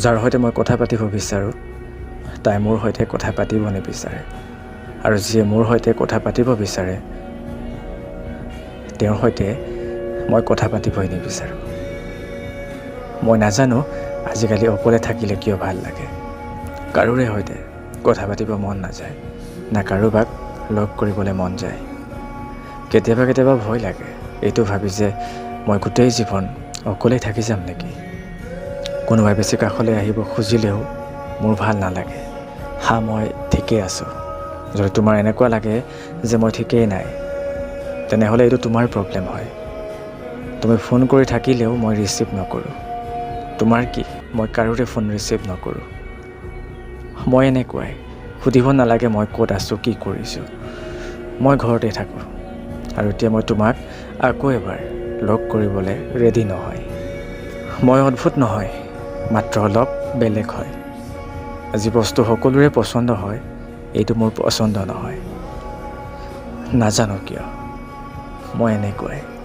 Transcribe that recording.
যাৰ সৈতে মই কথা পাতিব বিচাৰোঁ তাই মোৰ সৈতে কথা পাতিব নিবিচাৰে আৰু যিয়ে মোৰ সৈতে কথা পাতিব বিচাৰে তেওঁৰ সৈতে মই কথা পাতিবই নিবিচাৰোঁ। মই নাজানো আজিকালি অকলে থাকিলে কিয় ভাল লাগে। কাৰোৰে সৈতে কথা পাতিব মন নাযায়, না কাৰোবাক লগ কৰিবলৈ মন যায়। কেতিয়াবা কেতিয়াবা ভয় লাগে এইটো ভাবি যে মই গোটেই জীৱন অকলেই থাকি যাম নেকি। কোনোবাই বেছি কাষলৈ আহিব খুজিলেও মোৰ ভাল নালাগে। মই ঠিকেই আছোঁ। যদি তোমাৰ এনেকুৱা লাগে যে মই ঠিকেই নাই, তেনেহ'লে এইটো তোমাৰ প্ৰব্লেম হয়। তুমি ফোন কৰি থাকিলেও মই ৰিচিভ নকৰোঁ। তোমাৰ কি? মই কাৰোৰে ফোন ৰিচিভ নকৰোঁ। মই এনেকুৱাই। সুধিব নালাগে মই ক'ত আছোঁ, কি কৰিছোঁ। মই ঘৰতে থাকোঁ আৰু এতিয়া মই তোমাক আকৌ এবাৰ লগ কৰিবলৈ ৰেডি নহয়। মই অদ্ভুত নহয়, মাত্ৰ অলপ বেলেগ হয়। যি বস্তু সকলোৰে পচন্দ হয় এইটো মোৰ পচন্দ নহয়। নাজানো কিয় মই এনেকুৱাই।